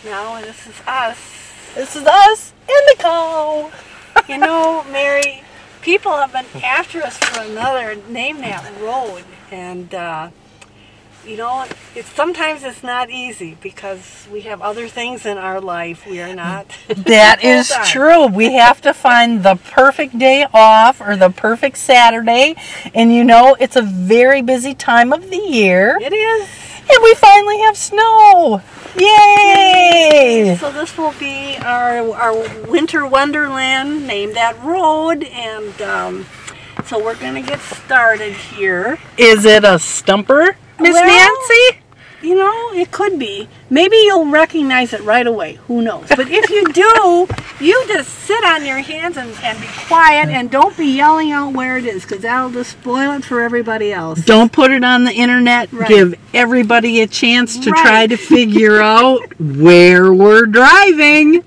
Now this is us. This is us and the cow. You know, Mary, people have been after us for another name that road, and you know, sometimes it's not easy because we have other things in our life. We are not. That is true. We have to find the perfect day off or the perfect Saturday, and you know, it's a very busy time of the year. It is. And we finally have snow. Yay! So this will be our winter wonderland, named that road, and so we're going to get started here. Is it a stumper, Miss Nancy? You know, it could be. Maybe you'll recognize it right away. Who knows? But if you do, you just sit on your hands and be quiet and don't be yelling out where it is, because that'll just spoil it for everybody else. Don't put it on the internet. Right. Give everybody a chance to try to figure out where we're driving.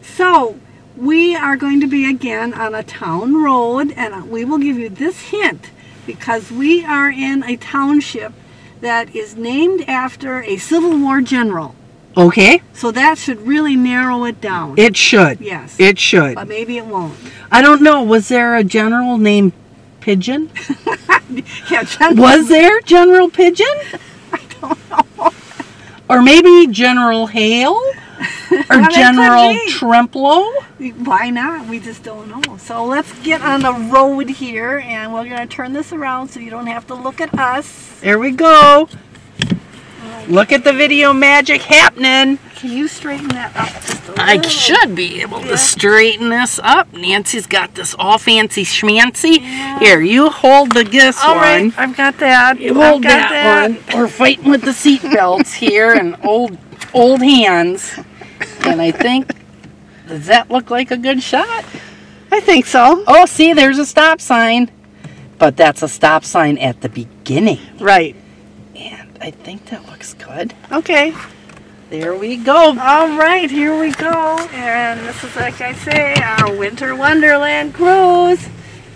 So, we are going to be again on a town road, and we will give you this hint because we are in a township that is named after a Civil War general. Okay. So that should really narrow it down. It should. Yes. It should. But maybe it won't. I don't know. Was there a general named Pigeon? Yeah, was there General Pigeon? I don't know. Or maybe General Hale? Or General Trempealeau? Why not? We just don't know. So let's get on the road here, and we're going to turn this around so you don't have to look at us. There we go. Look at the video magic happening. Can you straighten that up just a little? I should be able to straighten this up. Nancy's got this all fancy schmancy. Yeah. Here, you hold this all one. Right, I've got that. You hold that one. We're fighting with the seat belts here and old hands. And I think, does that look like a good shot? I think so. Oh, see, there's a stop sign. But that's a stop sign at the beginning. Right. And I think that looks good. Okay. There we go. All right, here we go. And this is, like I say, our Winter Wonderland cruise.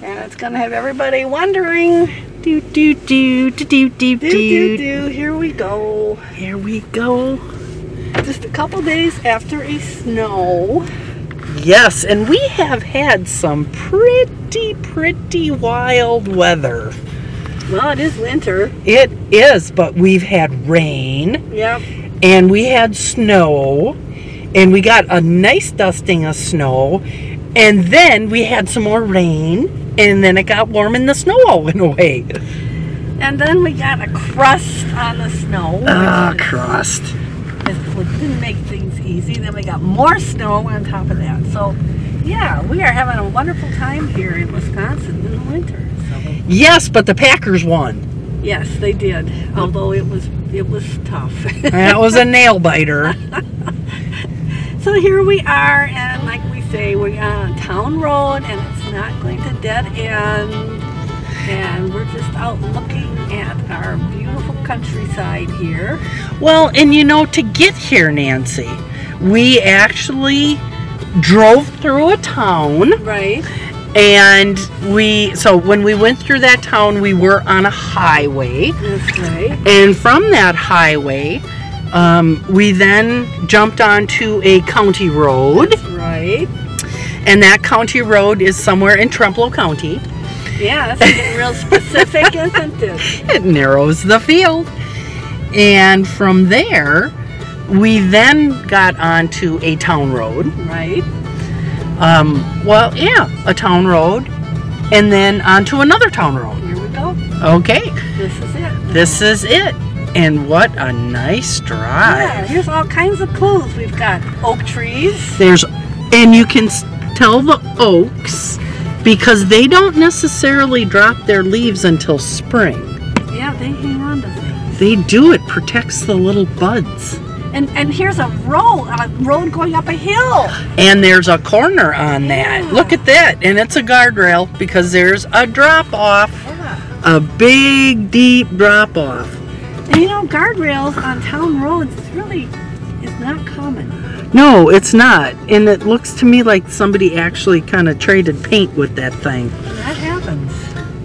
And it's going to have everybody wondering. Do, do, do, do, do, do, do, do. Here we go. Here we go. Just a couple days after a snow. Yes, and we have had some pretty wild weather. Well, it is winter. It is, but we've had rain. Yep. And we had snow. And we got a nice dusting of snow. And then we had some more rain. And then it got warm and the snow all went away. And then we got a crust on the snow. Crust. It didn't make things easy. Then we got more snow on top of that. So, yeah, we are having a wonderful time here in Wisconsin in the winter. So. Yes, but the Packers won. Yes, they did. Although it was tough. That was a nail biter. So here we are, and like we say, we're on a town road, and it's not going to dead end. And we're just out looking at our beautiful countryside here. Well, and you know, to get here, Nancy, we drove through a town. Right. And so when we went through that town, we were on a highway. That's right. And from that highway, we then jumped onto a county road. That's right. And that county road is somewhere in Trempealeau County. Yeah, that's getting real specific, isn't it? It narrows the field. And from there, we then got onto a town road. Right. A town road. And then onto another town road. Here we go. Okay. This is it. This is it. And what a nice drive. Yeah, here's all kinds of clues. We've got oak trees. And you can tell the oaks because they don't necessarily drop their leaves until spring. Yeah, they hang on to things. They do. It protects the little buds. And here's a road going up a hill. And there's a corner on that. Look at that. And it's a guardrail because there's a drop-off. Yeah. A big, deep drop-off. And you know, guardrails on town roads is not common. No, it's not. And it looks to me like somebody actually kind of traded paint with that thing. That happens.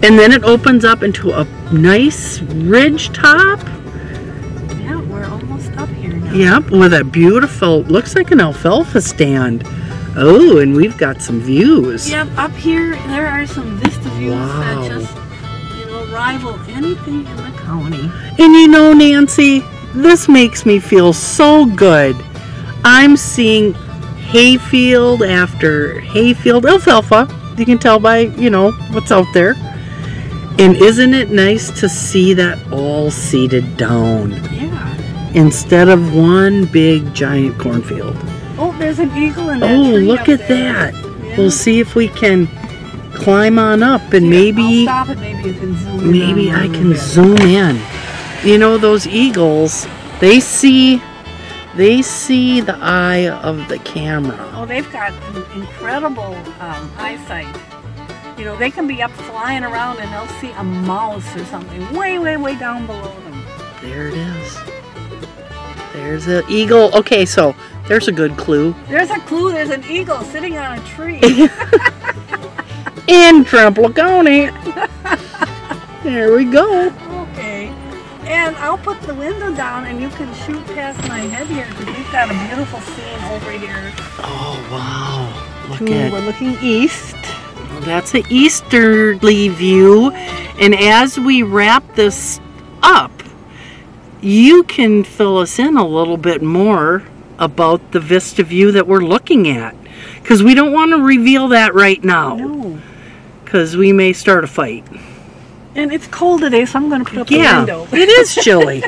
And then it opens up into a nice ridge top. Yeah, we're almost up here now. Yep, with a beautiful, looks like an alfalfa stand. Oh, and we've got some views. Yep, up here there are some vista views Wow. that just, rival anything in the county. And you know, Nancy, this makes me feel so good. I'm seeing hayfield after hayfield, alfalfa. You can tell by, what's out there. And isn't it nice to see that all seeded down? Yeah. Instead of one big giant cornfield. Oh, there's an eagle in that Oh, tree look up at there. that. Yeah. We'll see if we can climb on up and maybe I'll stop it. Maybe you can zoom in. maybe on I a little can bit. zoom in. You know, those eagles, they see the eye of the camera. Oh, they've got incredible eyesight. They can be up flying around and they'll see a mouse or something way, way, way down below them. There it is. There's an eagle. Okay, so there's a good clue. There's a clue. There's an eagle sitting on a tree. In Trempealeau County. There we go. Okay. And I'll put the window down and you can shoot past my head here because we've got a beautiful scene over here. Oh, wow. Look We're looking east. Well, that's an easterly view. And as we wrap this up, you can fill us in a little bit more about the vista view that we're looking at. Because we don't want to reveal that right now. No. Because we may start a fight. And it's cold today, so I'm going to put up the window. It is chilly.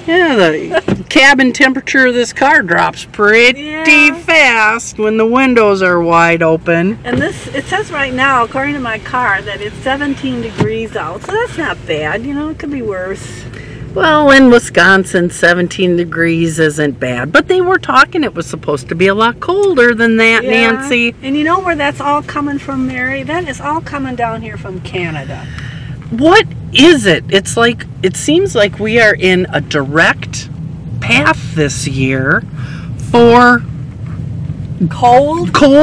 Yeah, the cabin temperature of this car drops pretty fast when the windows are wide open. And it says right now, according to my car, that it's 17 degrees out. So that's not bad. It could be worse. Well, in Wisconsin, 17 degrees isn't bad. But they were talking it was supposed to be a lot colder than that, Yeah. Nancy. And you know where that's all coming from, Mary? That is all coming down here from Canada. What is it? It's like, it seems like we are in a direct path this year for Cold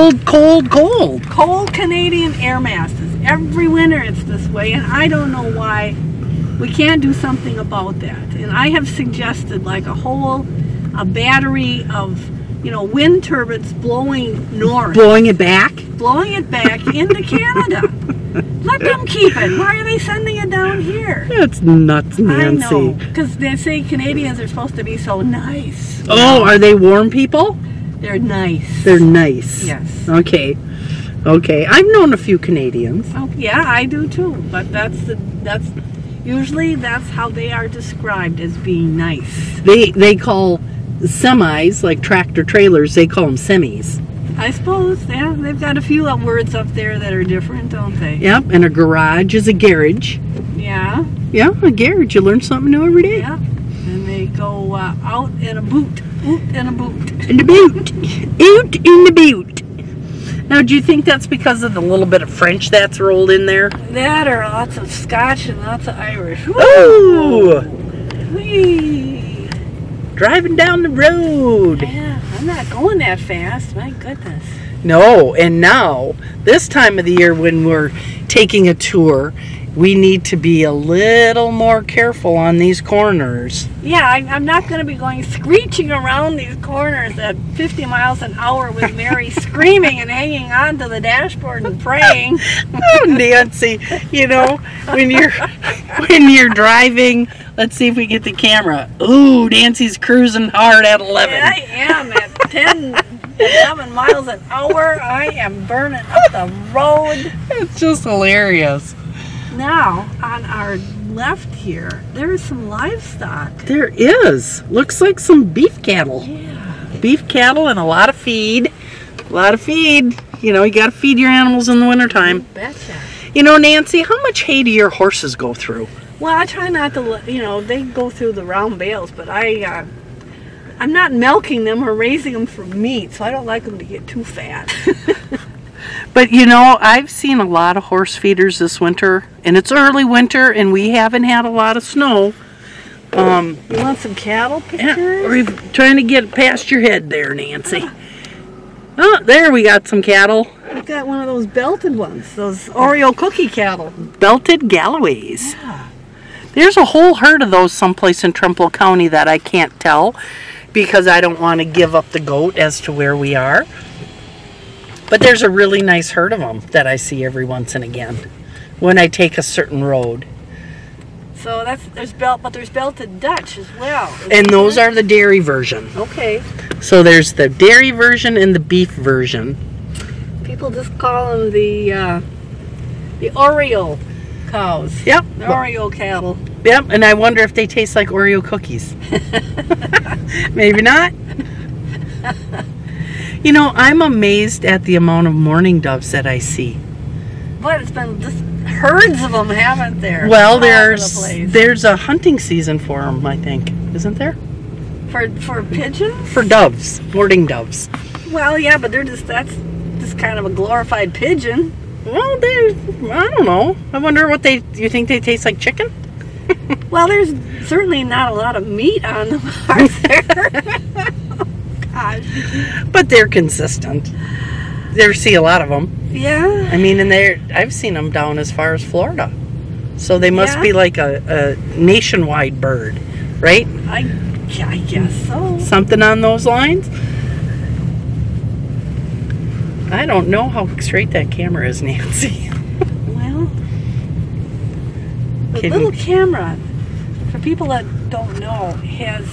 Canadian air masses. Every winter it's this way, and I don't know why. We can't do something about that. And I have suggested like a battery of, wind turbines blowing north. blowing it back. Blowing it back into Canada. Let them keep it. Why are they sending it down here? It's nuts, Nancy. I know, because they say Canadians are supposed to be so nice. Oh, are they warm people? They're nice. They're nice. Yes. Okay. I've known a few Canadians. Oh, yeah, I do too. But usually that's how they are described, as being nice. They call semis, like tractor trailers, they call them semis. I suppose, yeah. They've got a few words up there that are different, don't they? Yep, and a garage is a garage. Yeah. Yeah, a garage. You learn something new every day. Yeah. And they go out in a boot. Oot in a boot. In the boot. Out in the boot. Now, do you think that's because of the little bit of French that's rolled in there? That or lots of Scotch and lots of Irish. Ooh! Whee! Driving down the road. Yeah, I'm not going that fast. My goodness. No, and now, this time of the year when we're taking a tour, we need to be a little more careful on these corners. Yeah, I'm not going to be going screeching around these corners at 50 miles an hour with Mary screaming and hanging on to the dashboard and praying. Oh, Nancy, when you're driving, let's see if we get the camera. Ooh, Nancy's cruising hard at 11. Yeah, I am at 11 miles an hour. I am burning up the road. It's just hilarious. Now, on our left here, there is some livestock. There is. Looks like some beef cattle. Yeah. Beef cattle and a lot of feed. A lot of feed. You know, you got to feed your animals in the wintertime. Betcha. You know, Nancy, how much hay do your horses go through? Well, I try not to, they go through the round bales, but I'm not milking them or raising them for meat, so I don't like them to get too fat. But, you know, I've seen a lot of horse feeders this winter, and it's early winter, and we haven't had a lot of snow. You want some cattle pictures? Yeah, we're trying to get past your head there, Nancy. Oh, there we got some cattle. I've got one of those belted ones, those Oreo cookie cattle. Belted Galloways. Yeah. There's a whole herd of those someplace in Trempealeau County that I can't tell because I don't want to give up the goat as to where we are. But there's a really nice herd of them that I see every once and again when I take a certain road. So there's belted Dutch as well. And those are the dairy version. Okay. So there's the dairy version and the beef version. People just call them the Oreo cows. Yep. The Oreo cattle. Yep, and I wonder if they taste like Oreo cookies. Maybe not. You know, I'm amazed at the amount of mourning doves that I see. But it's been just herds of them, haven't there? Well, All over the place. there's a hunting season for them, I think. Isn't there? For pigeons? For doves, mourning doves. Well, yeah, but that's just kind of a glorified pigeon. Well, I don't know. I wonder you think they taste like chicken? Well, there's certainly not a lot of meat on them, are there? Gosh. But they're consistent. There see a lot of them. Yeah. I mean, and I've seen them down as far as Florida. So they must be like a nationwide bird, right? I guess so. Something on those lines? I don't know how straight that camera is, Nancy. Well, the little camera, for people that don't know, has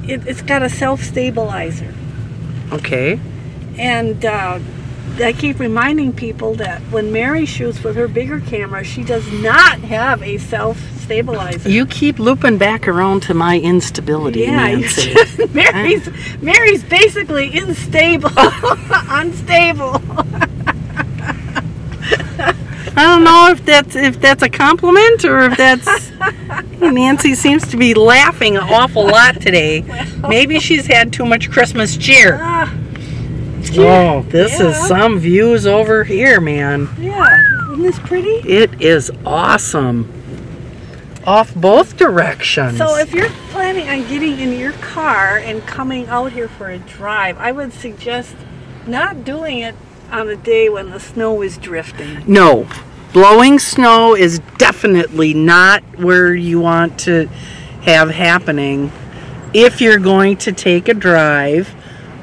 it's got a self-stabilizer. Okay. And I keep reminding people that when Mary shoots with her bigger camera, she does not have a self-stabilizer. You keep looping back around to my instability, Nancy. Mary's basically unstable. Unstable. I don't know if that's a compliment or if that's... Nancy seems to be laughing an awful lot today. Maybe she's had too much Christmas cheer. Oh, this is some views over here, man. Yeah, isn't this pretty? It is awesome. Off both directions. So if you're planning on getting in your car and coming out here for a drive, I would suggest not doing it on a day when the snow is drifting. No. Blowing snow is definitely not where you want to have happening if you're going to take a drive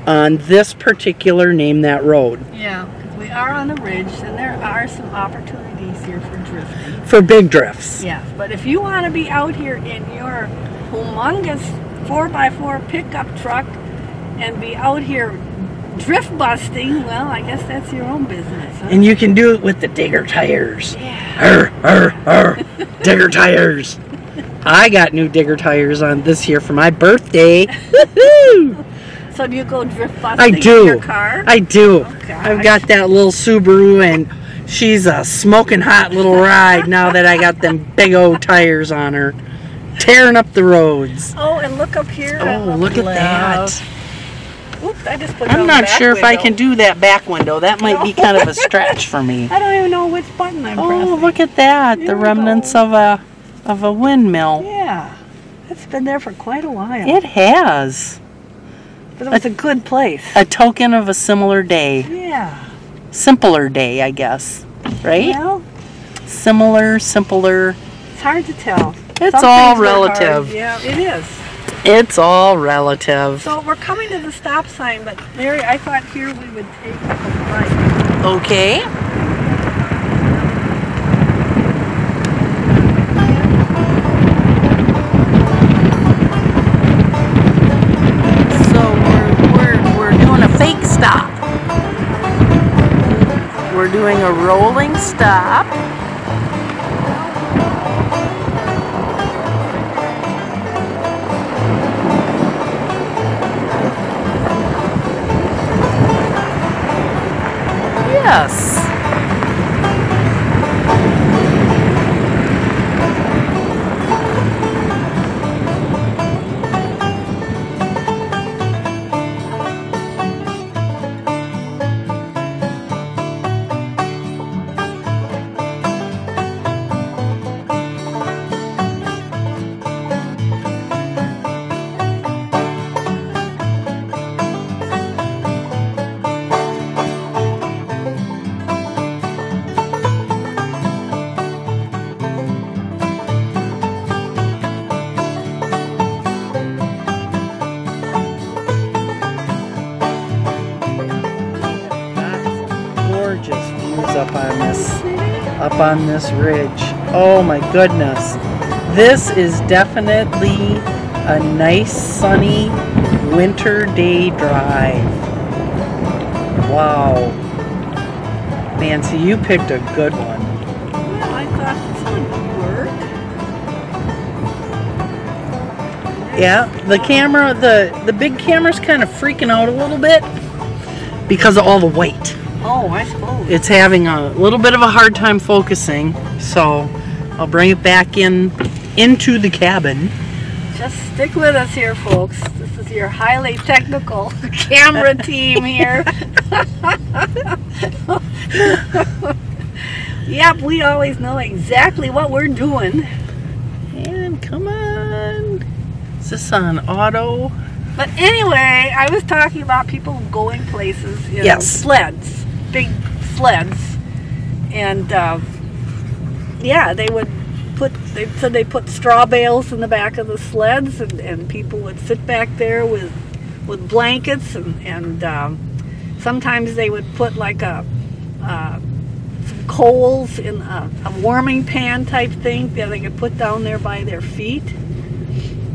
on this particular Name That road. Yeah, because we are on a ridge and there are some opportunities here for drifting. For big drifts. Yeah, but if you want to be out here in your humongous 4x4 pickup truck and be out here drift busting, well, I guess that's your own business. Huh? And you can do it with the digger tires. Yeah. Digger tires. I got new digger tires on this year for my birthday. Woohoo! So do you go drift busting in your car? I do. Oh, I've got that little Subaru and she's a smoking hot little ride now that I got them big old tires on her. Tearing up the roads. Oh, and look up here. Oh, look at that. Oops, I just put it I'm on not the back sure if I window. can do that back window. That might be kind of a stretch for me. I don't even know which button I'm pressing. Oh, look at that. There The we remnants go. of a windmill. Yeah. It's been there for quite a while. It has. But it was a good place. A token of a similar day. Yeah. Simpler day, I guess. Right? Well, Similar, simpler. it's hard to tell. It's Some all things are relative. hard. Yeah, it is. It's all relative. So we're coming to the stop sign, but Mary, I thought here we would take a right. Okay. So we're doing a fake stop. We're doing a rolling stop. Yes. Gorgeous views up on this ridge. Oh my goodness. This is definitely a nice sunny winter day drive. Wow. Nancy, you picked a good one. Well, I thought this one would work. Yeah, the camera, the big camera's kind of freaking out a little bit because of all the white. Oh, I suppose. It's having a little bit of a hard time focusing, so I'll bring it back into the cabin. Just stick with us here, folks. This is your highly technical camera team here. Yep, we always know exactly what we're doing. And come on. Is this on auto? But anyway, I was talking about people going places in Yes. sleds, big sleds, and yeah, they said they put straw bales in the back of the sleds, and people would sit back there with blankets, and sometimes they would put like some coals in a warming pan type thing that they could put down there by their feet.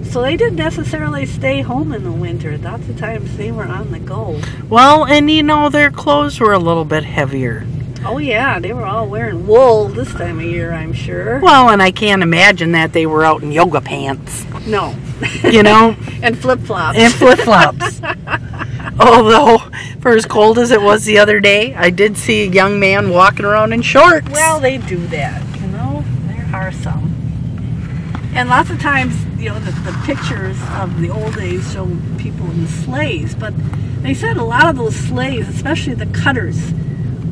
So they didn't necessarily stay home in the winter. Lots of times they were on the go. Well, and you know, their clothes were a little bit heavier. Oh yeah, they were all wearing wool this time of year, I'm sure. Well, and I can't imagine that they were out in yoga pants. No. You know? And flip-flops. And flip-flops. Although, for as cold as it was the other day, I did see a young man walking around in shorts. Well, they do that, you know. There are some. And lots of times, you know, the pictures of the old days show people in sleighs, but they said a lot of those sleighs, especially the cutters,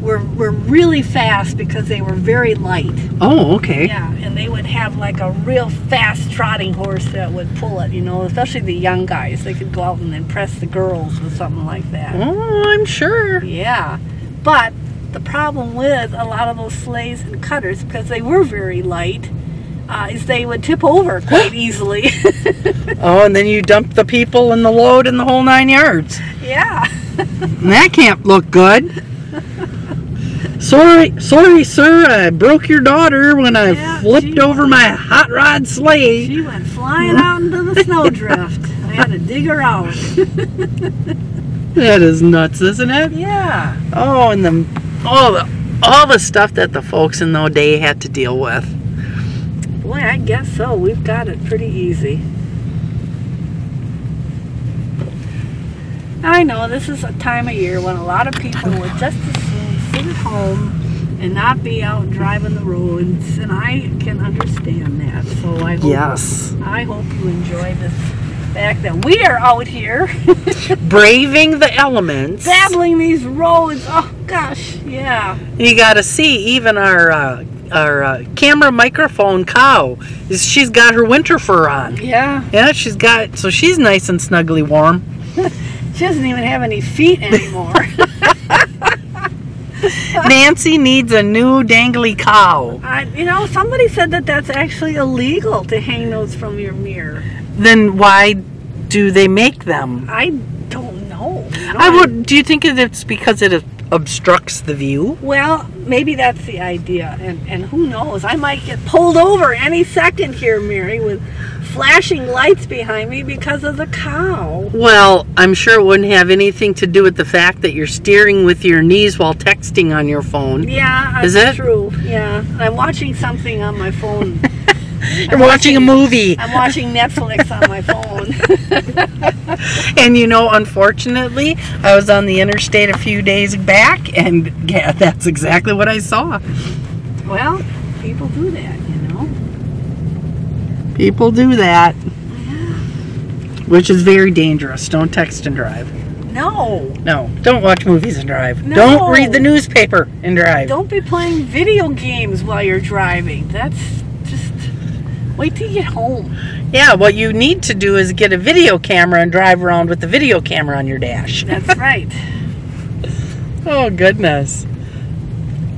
were really fast because they were very light. Oh, okay. Yeah, and they would have like a real fast trotting horse that would pull it, you know, especially the young guys. They could go out and impress the girls with something like that. Oh, I'm sure. Yeah, but the problem with a lot of those sleighs and cutters, because they were very light, is they would tip over quite easily. Oh, and then you dump the people and the load and the whole 9 yards. Yeah. And that can't look good. Sorry, sir, I broke your daughter when I flipped over my hot rod sleigh. She went flying out into the snowdrift. I had to dig her out. That is nuts, isn't it? Yeah. Oh, and all the stuff that the folks in the day had to deal with. Boy, I guess so. We've got it pretty easy. I know this is a time of year when a lot of people would just as soon sit at home and not be out driving the roads, and I can understand that. So I hope you enjoy this fact that we are out here braving the elements, battling these roads. Oh gosh, yeah. You got to see even our camera microphone cow. She's got her winter fur on. Yeah. Yeah, she's nice and snugly warm. She doesn't even have any feet anymore. Nancy needs a new dangly cow. You know, somebody said that that's actually illegal to hang those from your mirror. Then why do they make them? I don't know. You know, do you think it's because it obstructs the view? Well, maybe that's the idea, and who knows? I might get pulled over any second here, Mary, with flashing lights behind me because of the cow. Well, I'm sure it wouldn't have anything to do with the fact that you're steering with your knees while texting on your phone. Yeah, is that's it? True. Yeah, I'm watching something on my phone You're watching a movie. I'm watching Netflix on my phone. And you know, unfortunately, I was on the interstate a few days back, and yeah, that's exactly what I saw. Well, people do that, you know. People do that. Yeah. Which is very dangerous. Don't text and drive. No. No, don't watch movies and drive. No. Don't read the newspaper and drive. Don't be playing video games while you're driving. That's just... Wait till you get home. Yeah, what you need to do is get a video camera and drive around with the video camera on your dash. That's right. Oh, goodness.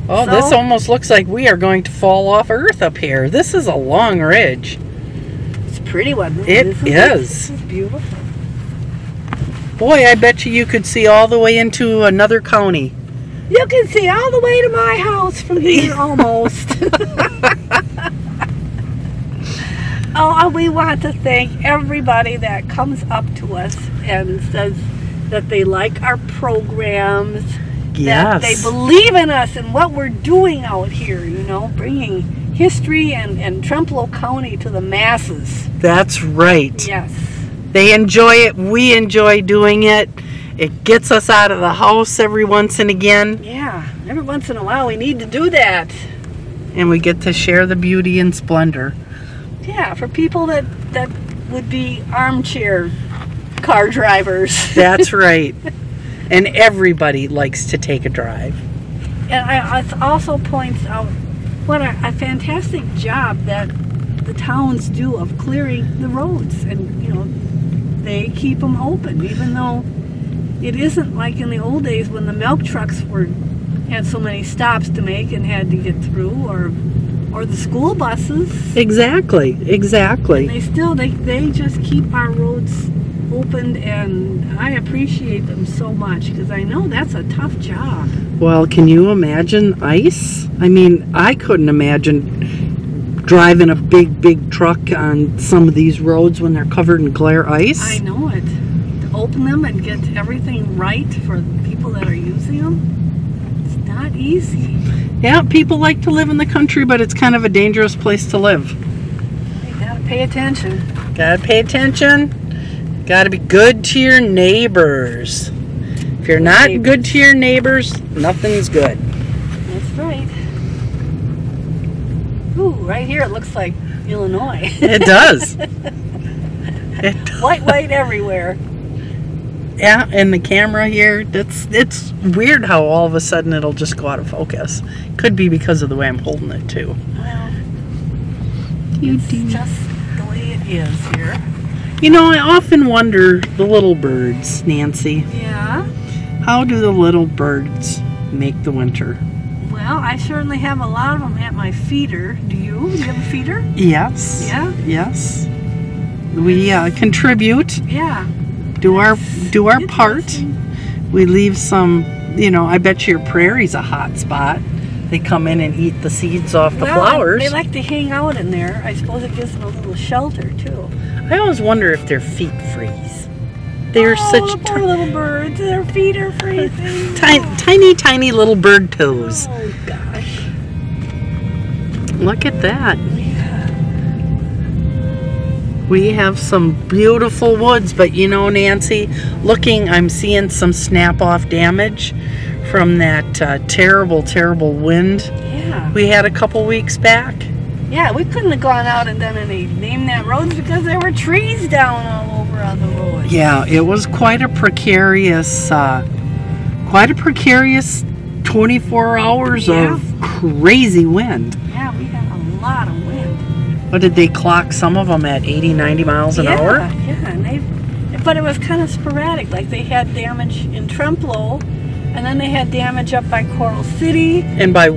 Oh, So? this almost looks like we are going to fall off Earth up here. This is a long ridge. It's a pretty one. It isn't is. It's beautiful. Boy, I bet you could see all the way into another county. You can see all the way to my house from here, almost. Oh, and we want to thank everybody that comes up to us and says that they like our programs, that they Yes. believe in us and what we're doing out here, you know, bringing history and Trempealeau County to the masses. That's right. Yes. They enjoy it. We enjoy doing it. It gets us out of the house every once and again. Yeah, every once in a while we need to do that. And we get to share the beauty and splendor. Yeah, for people that would be armchair car drivers. That's right. And everybody likes to take a drive. And it also points out what a fantastic job that the towns do of clearing the roads. And, you know, they keep them open, even though it isn't like in the old days when the milk trucks had so many stops to make and had to get through, or the school buses. Exactly. They just keep our roads opened, and I appreciate them so much because I know that's a tough job. Well, can you imagine ice? I mean, I couldn't imagine driving a big truck on some of these roads when they're covered in glare ice. I know it. To open them and get everything right for the people that are using them, it's not easy. Yeah, people like to live in the country, but it's kind of a dangerous place to live. You gotta pay attention. Gotta pay attention. Gotta be good to your neighbors. If you're not good to your neighbors, nothing's good. That's right. Ooh, right here it looks like Illinois. It does. White everywhere. Yeah, and the camera here, it's weird how all of a sudden it'll just go out of focus. Could be because of the way I'm holding it too. Well, it's just the way it is here. You know, I often wonder, the little birds, Nancy. Yeah? How do the little birds make the winter? Well, I certainly have a lot of them at my feeder. Do you? Do you have a feeder? Yes. Yeah? Yes. We contribute. Yeah. Do our part. We leave some, you know, I bet your prairie's a hot spot. They come in and eat the seeds off the flowers. They like to hang out in there. I suppose it gives them a little shelter, too. I always wonder if their feet freeze. They're such the poor little birds. Their feet are freezing. tiny little bird toes. Oh, gosh. Look at that. Yeah. We have some beautiful woods, but you know, Nancy, I'm seeing some snap-off damage from that terrible wind Yeah. we had a couple weeks back. Yeah, we couldn't have gone out and done any name that roads because there were trees down all over on the road. Yeah, it was quite a precarious 24 hours of crazy wind. Yeah, we had a lot of wind. What did they clock some of them at 80, 90 miles an hour? Yeah, but it was kind of sporadic. Like they had damage in Trempealeau, and then they had damage up by Coral City. And by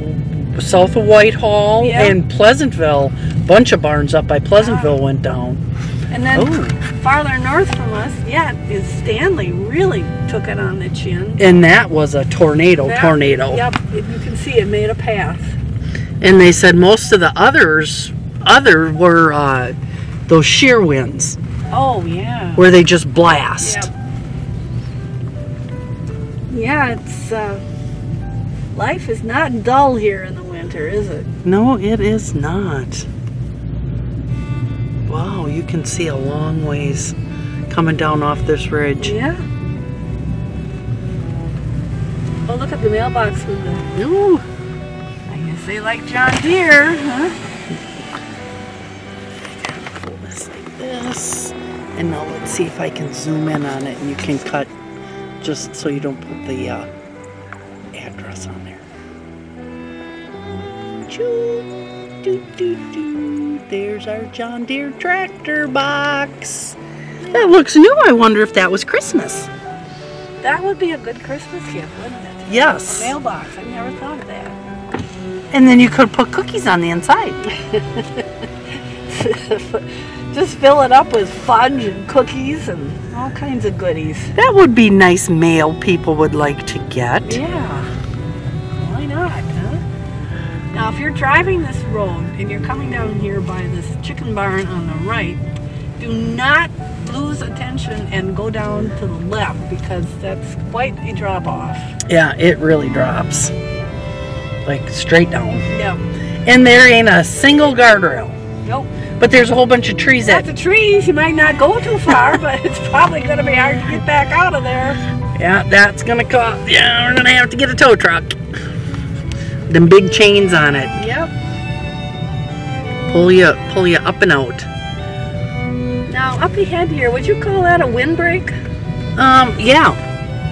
south of Whitehall and Pleasantville, a bunch of barns up by Pleasantville went down. And then farther north from us, is Stanley really took it on the chin. And that was a tornado. Yep, you can see it made a path. And they said most of the other were those shear winds. Oh, yeah. Where they just blast. Yep. Yeah, it's life is not dull here in the winter, is it? No, it is not. Wow, you can see a long ways coming down off this ridge. Yeah. Oh, look at the mailbox window. Ooh. I guess they like John Deere, huh? Pull this like this. And now let's see if I can zoom in on it and you can cut just so you don't put the address on there. Choo, doo, doo, doo. There's our John Deere tractor box. That looks new. I wonder if that was Christmas. That would be a good Christmas gift, wouldn't it? Yes. A mailbox. I never thought of that. And then you could put cookies on the inside. Just fill it up with fudge and cookies and all kinds of goodies. That would be nice mail people would like to get. Yeah. Why not, huh? Now, if you're driving this road and you're coming down here by this chicken barn on the right, do not lose attention and go down to the left because that's quite a drop off. Yeah, it really drops. Like straight down. Yep. And there ain't a single guardrail. Nope. But there's a whole bunch of trees Lots of trees. You might not go too far, but it's probably going to be hard to get back out of there. Yeah, that's gonna cost. Yeah, we're gonna have to get a tow truck. Them big chains on it. Yep. Pull you up and out. Now, up ahead here, would you call that a windbreak? Yeah.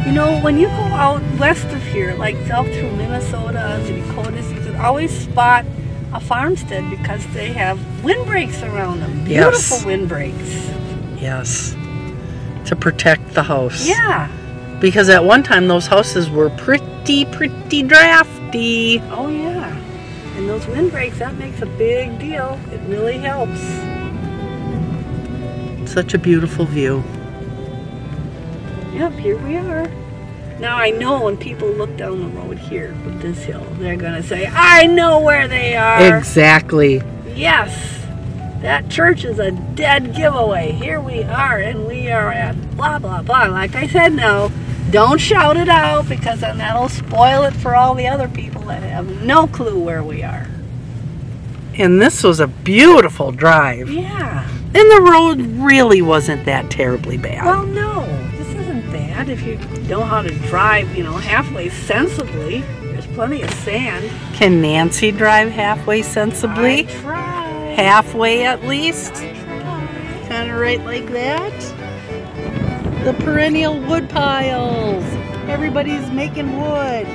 You know, when you go out west of here, like out through Minnesota, the Dakotas, you can always spot a farmstead because they have windbreaks around them. Beautiful Yes. windbreaks. Yes. To protect the house. Yeah. Because at one time those houses were pretty drafty. Oh, yeah. And those windbreaks, that makes a big deal. It really helps. Such a beautiful view. Yep, here we are. Now I know when people look down the road here with this hill, they're going to say, I know where they are. Exactly. Yes, that church is a dead giveaway. Here we are, and we are at blah, blah, blah. Like I said, now, don't shout it out because then that'll spoil it for all the other people that have no clue where we are. And this was a beautiful drive. Yeah. And the road really wasn't that terribly bad. Well, no, this isn't bad if you know how to drive, you know, halfway sensibly. There's plenty of sand. Can Nancy drive halfway sensibly? I try. Halfway at least? I try. Kind of right like that. The perennial wood piles. Everybody's making wood.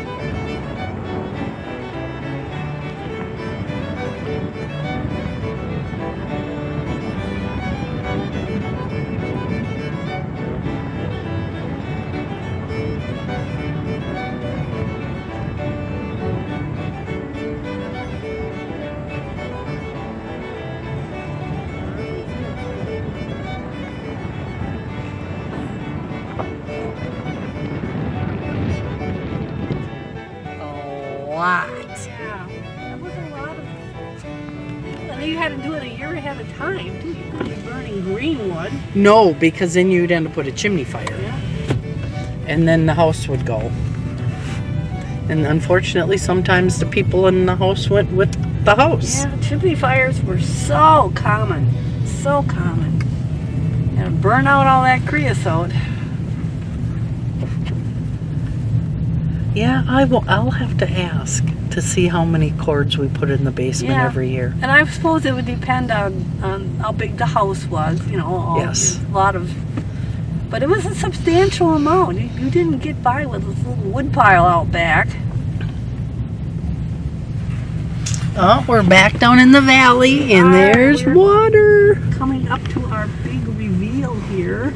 Yeah, that was a lot of. And you had to do it a year ahead of time, too. You couldn't be burning green wood. No, because then you'd end up with a chimney fire. Yeah. And then the house would go. And unfortunately, sometimes the people in the house went with the house. Yeah, chimney fires were so common. So common. And burn out all that creosote. Yeah, I'll have to ask to see how many cords we put in the basement Yeah. every year. And I suppose it would depend on how big the house was, you know. Yes. A lot of. But it was a substantial amount. You didn't get by with this little wood pile out back. Oh, we're back down in the valley, and there's We're water. coming up to our big reveal here.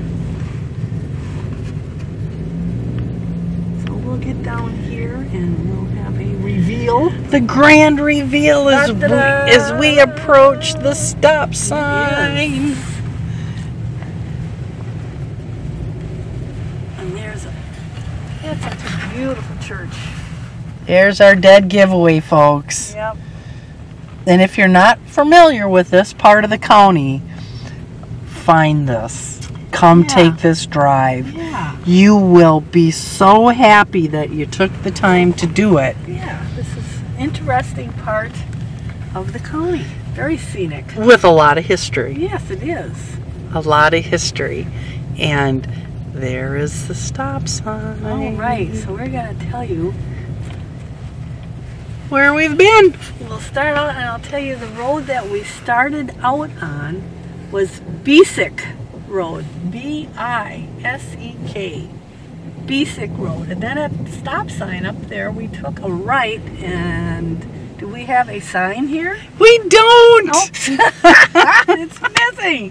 So we'll get down here and we'll have a reveal. The grand reveal as Da-da-da. we approach the stop sign. Yes. And that's such a beautiful church. There's our dead giveaway, folks. Yep. And if you're not familiar with this part of the county, find this. Come Yeah. take this drive. Yeah. You will be so happy that you took the time to do it. Yeah. This is an interesting part of the county. Very scenic. With a lot of history. Yes, it is. A lot of history. And there is the stop sign. All right, so we're going to tell you where we've been. We'll start out, and I'll tell you the road that we started out on was Bisek Road. B-I-S-E-K. Bisek Road. And then at the stop sign up there, we took a right, and do we have a sign here? We don't! Nope. It's missing.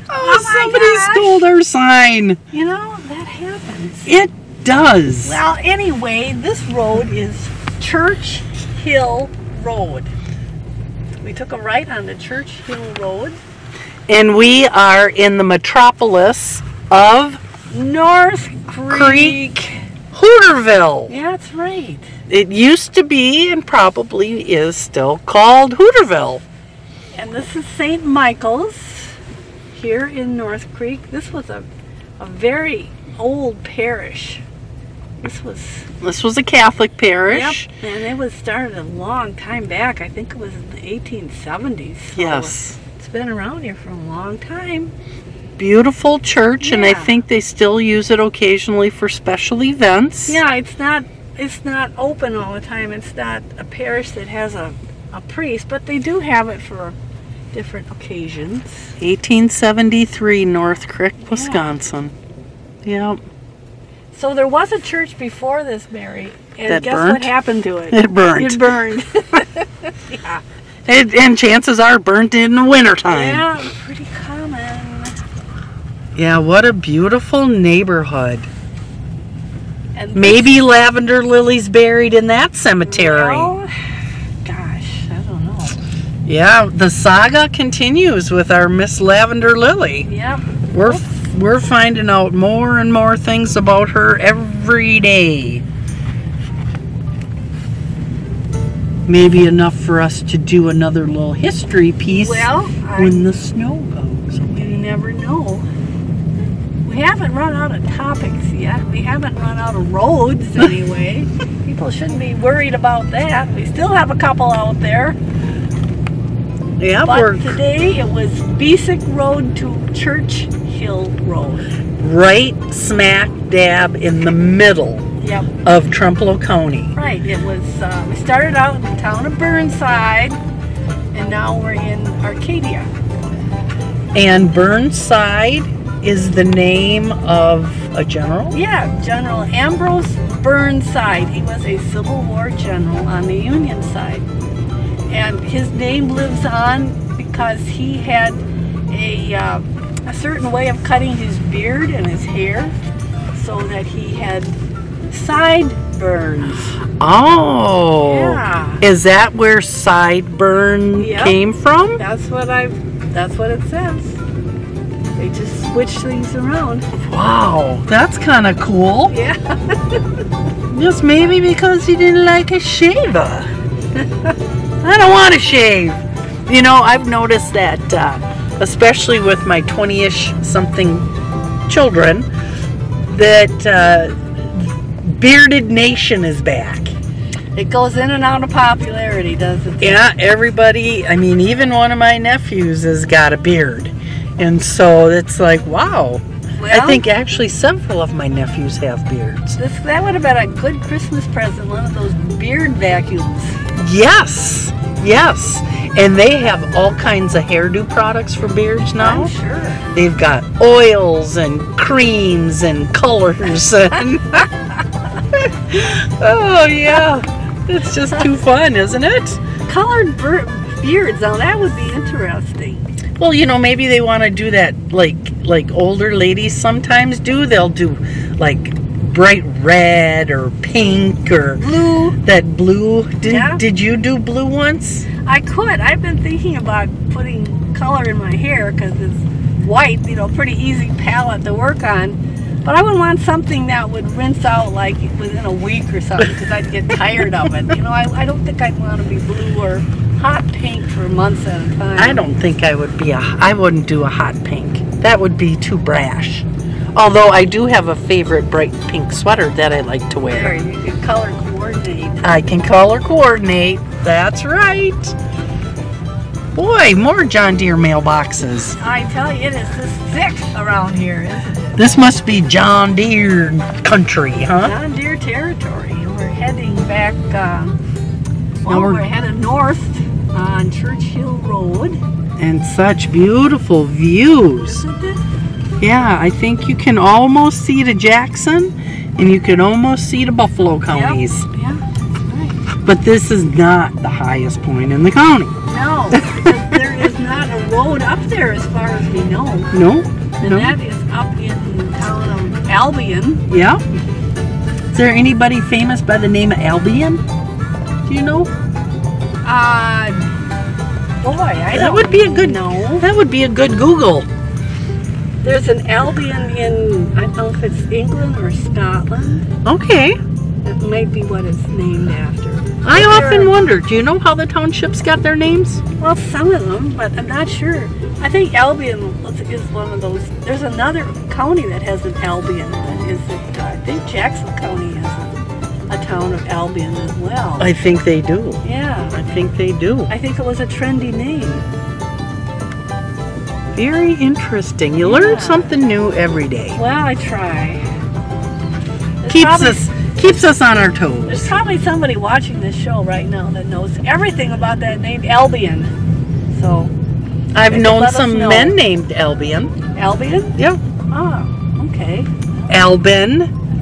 Oh, somebody gosh. stole our sign. You know, that happens. It does. Well, anyway, this road is Church Hill Road. We took a right on the Church Hill Road. And we are in the metropolis of North Creek. Hooterville. Yeah, that's right. It used to be and probably is still called Hooterville. And this is St. Michael's here in North Creek. This was a very old parish. This was a Catholic parish. Yep, and it was started a long time back. I think it was in the 1870s. So yes. It's been around here for a long time. Beautiful church, and I Yeah. think they still use it occasionally for special events. Yeah, it's not open all the time. It's not a parish that has a priest, but they do have it for different occasions. 1873, North Creek, Wisconsin. Yep. So there was a church before this, Mary, and That guess burnt? what happened to it? It burned. It burned. Yeah. And chances are burnt in the wintertime. Yeah, pretty common. Yeah, what a beautiful neighborhood. And Maybe lavender lilies buried in that cemetery. Well, gosh, I don't know. Yeah, the saga continues with our Miss Lavender Lily. Yep. We're finding out more and more things about her every day. Maybe enough for us to do another little history piece when the snow goes away. You never know. We haven't run out of topics yet. We haven't run out of roads anyway. People shouldn't be worried about that. We still have a couple out there. Yeah, But today it was Bisek Road to Church Hill Road. right smack dab in the middle Yep. of Trempealeau County. Right. It was. We started out in the town of Burnside, and now we're in Arcadia. And Burnside is the name of a general? Yeah, General Ambrose Burnside. He was a Civil War general on the Union side. And his name lives on because he had a certain way of cutting his beard and his hair so that he had sideburns. Oh. Yeah. Is that where sideburn Yep. came from? That's what it says. They just switch things around. Wow, that's kind of cool. Yeah. Just maybe because he didn't like a shaver. I don't want to shave. You know, I've noticed that, especially with my 20-ish something children, that Bearded Nation is back. It goes in and out of popularity, doesn't it? Yeah, everybody, I mean, even one of my nephews has got a beard. And so it's like, wow. Well, I think actually several of my nephews have beards. that would have been a good Christmas present, one of those beard vacuums. Yes, yes. And they have all kinds of hairdo products for beards now. I'm sure. They've got oils and creams and colors. And oh, yeah. It's just too fun, isn't it? Colored beards, now that would be interesting. Well, you know, maybe they want to do that like older ladies sometimes do. They'll do like bright red or pink or Blue. that blue. Yeah. Did you do blue once? I could. I've been thinking about putting color in my hair because it's white, you know, pretty easy palette to work on. But I would want something that would rinse out like within a week or something because I'd get tired of it. You know, I don't think I'd want to be blue or hot pink for months at a time. I don't think I wouldn't do a hot pink. That would be too brash. Although I do have a favorite bright pink sweater that I like to There, wear. you can color coordinate. I can color coordinate. That's right. Boy, more John Deere mailboxes. I tell you, it is this thick around here, isn't it? This must be John Deere country, huh? John Deere territory. We're heading back, we're headed north on Churchill Road. And such beautiful views. Isn't it? Yeah, I think you can almost see to Jackson, and you can almost see to Buffalo counties. Yep. Yeah, that's right. But this is not the highest point in the county. No, because there is not a road up there as far as we know. No? And that is up in the town of Albion. Yeah. Is there anybody famous by the name of Albion? Do you know? Boy, I That don't would be a good know. That would be a good Google. There's an Albion in, I don't know if it's England or Scotland. Okay. That might be what it's named after. I But often wonder, do you know how the townships got their names? well, some of them, but I'm not sure. I think Albion is one of those. There's another county that has an Albion. I think Jackson County has a town of Albion as well. I think they do. Yeah. I think they do. I think it was a trendy name. Very interesting. You learn something new every day. Well, I try. Keeps us on our There's toes. probably somebody watching this show right now that knows everything about that name, Albion. So, I've they known let us some know. men named Albion. Albion? Yeah. Oh, okay.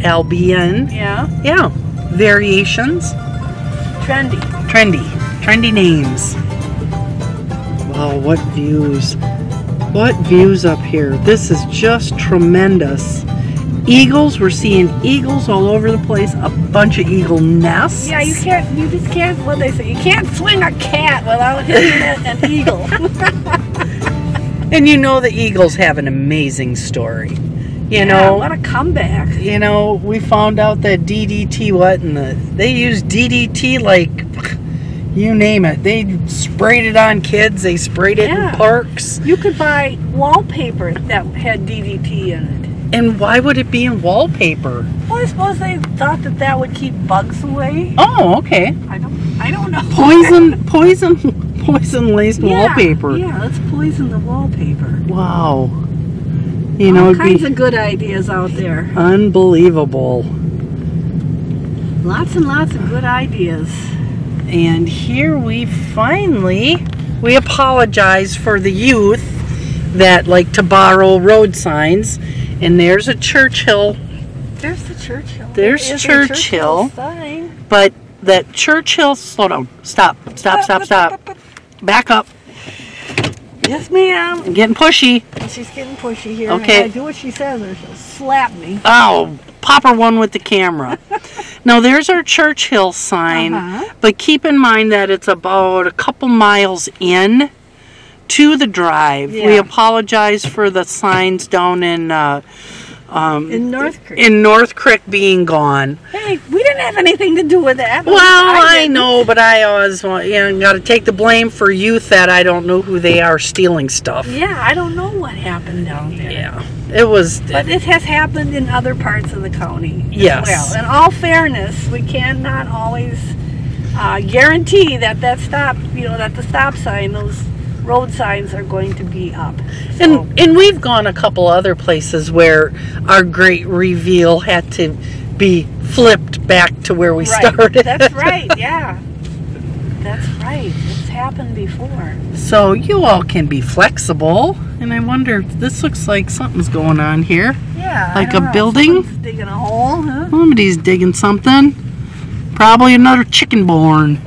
Albion. Yeah. Yeah. Variations. Trendy. Trendy names. Wow, what views. What views up here. This is just tremendous. Eagles, we're seeing eagles all over the place. A bunch of eagle nests. Yeah, you just can't, what they say, you can't swing a cat without hitting an eagle. And you know the eagles have an amazing story. You Yeah, know, what a comeback. you know, we found out that DDT, they use DDT like, you name it. They sprayed it on kids. They sprayed it in parks. You could buy wallpaper that had DDT in it. And why would it be in wallpaper? Well, I suppose they thought that would keep bugs away. Oh, okay. I don't know. Poison-laced wallpaper. Yeah, let's poison the wallpaper. Wow. You know, All it'd kinds be of good ideas out there. unbelievable. Lots and lots of good ideas. And here we apologize for the youth that like to borrow road signs. And there's a Churchill. There's the Churchill. There's There is a Churchill. sign. But that Churchill, slow down. Stop. Back up. Yes, ma'am. I'm getting pushy. She's getting pushy here. Okay. I gotta do what she says or she'll slap me. Oh, pop her one with the camera. Now there's our Churchill sign, but keep in mind that it's about a couple miles in to the drive. Yeah. We apologize for the signs down in North Creek. in North Creek being gone. Hey, we didn't have anything to do with that. Well, I didn't. know, but I always want, got to take the blame for youth that I don't know who they are stealing stuff. Yeah, I don't know what happened down there. Yeah, it was. But it has happened in other parts of the county Yes. as well. In all fairness, we cannot always guarantee that the stop sign, those road signs are going to be up. So, And we've gone a couple other places where our great reveal had to be flipped back to where we started. That's right, yeah. That's right. It's happened before. So you all can be flexible. And I wonder, this looks like something's going on here. Yeah. Like I don't a know. building? Someone's digging a hole, huh? Somebody's digging something. Probably another chicken born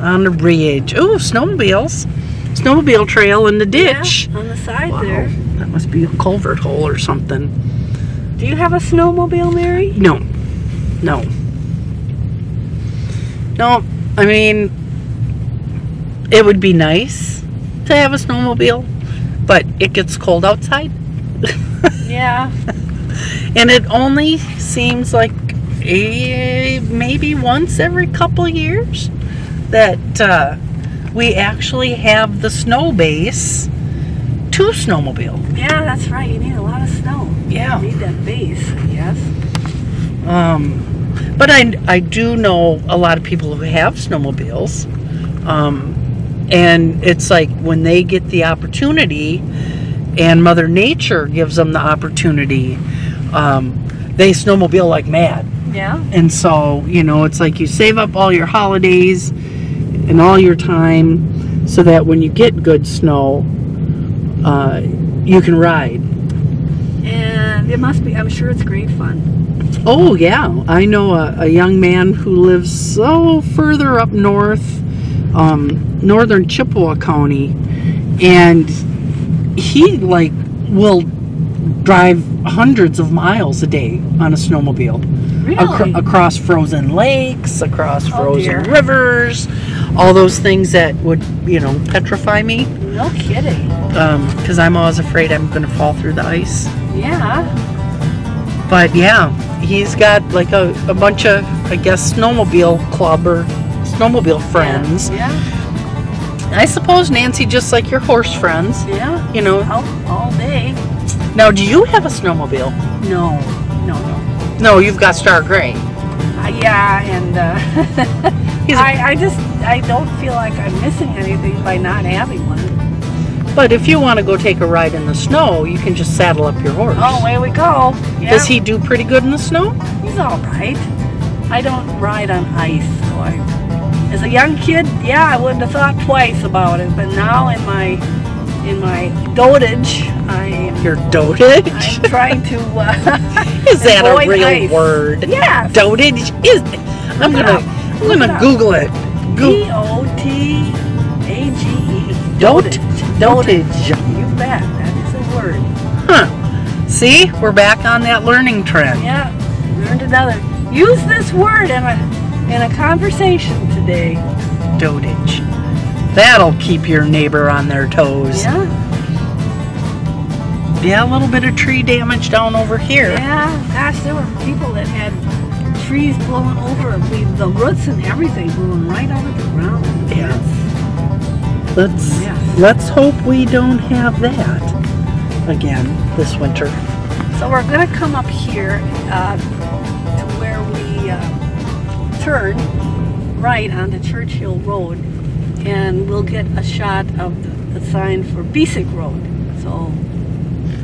on the bridge. Oh, snowmobiles. Snowmobile trail in the ditch. Yeah, on the side Wow, there. that must be a culvert hole or something. Do you have a snowmobile, Mary? No. I mean, it would be nice to have a snowmobile, but it gets cold outside. Yeah. And it only seems like maybe once every couple of years that we actually have the snow base to snowmobile. Yeah, that's right. You need a lot of snow. Yeah. You need that base, yes. But I do know a lot of people who have snowmobiles. And it's like when they get the opportunity and Mother Nature gives them the opportunity, they snowmobile like mad. Yeah. And so, you know, it's like you save up all your holidays and all your time so that when you get good snow, you can ride. And it must be, I'm sure it's great fun. Oh, yeah. I know a young man who lives so further up north, northern Chippewa County, and he, like, will drive hundreds of miles a day on a snowmobile. Really? Across frozen lakes, across frozen dear. rivers, all those things that would, you know, petrify me. No kidding. Because I'm always afraid I'm going to fall through the ice. Yeah. But yeah, he's got like a bunch of, I guess, snowmobile club or snowmobile friends. Yeah. I suppose, Nancy, just like your horse friends. Yeah. You know. All day. Now, do you have a snowmobile? No. No, you've got Star Gray. Yeah, and I don't feel like I'm missing anything by not having one. But if you want to go take a ride in the snow, you can just saddle up your horse. Oh, away we go. Yeah. Does he do pretty good in the snow? He's all right. I don't ride on ice, so as a young kid, yeah, I wouldn't have thought twice about it. But now in my dotage, Your dotage? I'm trying to Is that a avoid real ice. word? Yes. Dotage is. I'm gonna Google it. DOTAGE. Dotage. You bet. That is a word. Huh. See, we're back on that learning trend. Yeah. Learned another. Use this word in a conversation today. Dotage. That'll keep your neighbor on their toes. Yeah. Yeah, a little bit of tree damage down over here. Yeah. Gosh, there were people that had trees blowing over, the roots and everything blowing right out of the ground. Yeah. Let's Yes. let's hope we don't have that again this winter. So we're going to come up here to where we turn right onto Churchill Road, and we'll get a shot of the sign for Besic Road. So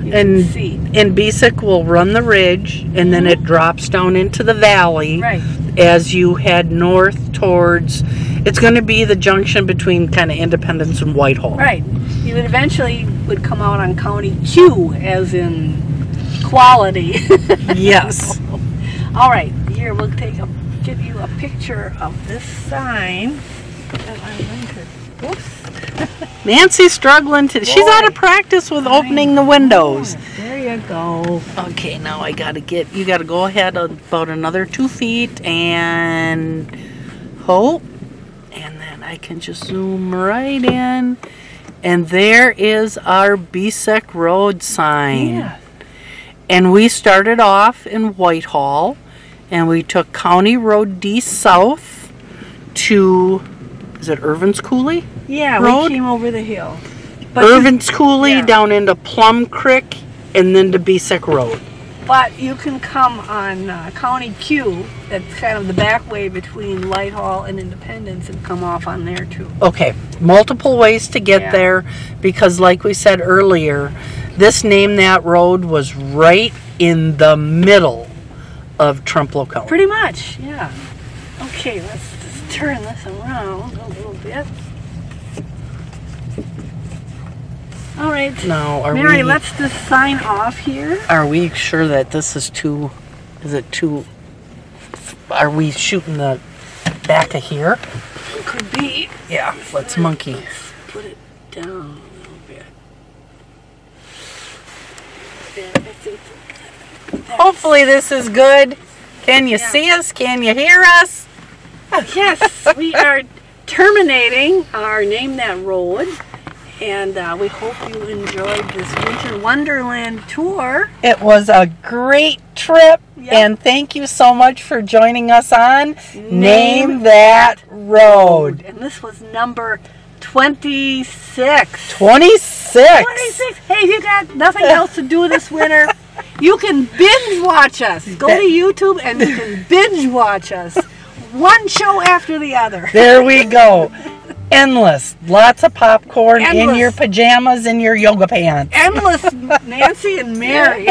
you can see. And Besic will run the ridge, and then it drops down into the valley. Right. As you head north towards, it's going to be the junction between kind of Independence and Whitehall. Right. You would eventually come out on County Q, as in quality. Yes. All right. Here, we'll give you a picture of this sign. And I'm going to, oops. Nancy's struggling to. She's out of practice with opening the windows. There you go. Okay, now I gotta you gotta go ahead about another 2 feet and hope, and then I can just zoom right in, and there is our Besic Road sign. Yeah. And we started off in Whitehall, and we took County Road D South to, is it Irvin's Coulee? Yeah, Road? we came over the hill. But Irvin's Coulee yeah. down into Plum Creek, and then to Besic Road. But you can come on County Q, that's kind of the back way between Whitehall and Independence, and come off on there too. Okay, multiple ways to get Yeah. there, because like we said earlier, this Name That Road was right in the middle of Trempealeau County. Pretty much, yeah. Okay, let's just turn this around a little bit. All right, Now, Mary, let's just sign off here. Are we sure that this is too? Is it too? Are we shooting the back of here? It could be. Yeah. Let's monkey. Let's put it down a little bit. There, I think that's- Hopefully this is good. Can you see us? Can you hear us? Yes, we are terminating our Name That Road, and we hope you enjoyed this Winter Wonderland tour. It was a great trip, Yep. and thank you so much for joining us on Name That Road. And this was number 26. 26. 26. Hey, if you got nothing else to do this winter, you can binge watch us. Go to YouTube and you can binge watch us. One show after the other. There we go. Endless. Lots of popcorn in Endless. your pajamas and your yoga pants. Endless Nancy and Mary.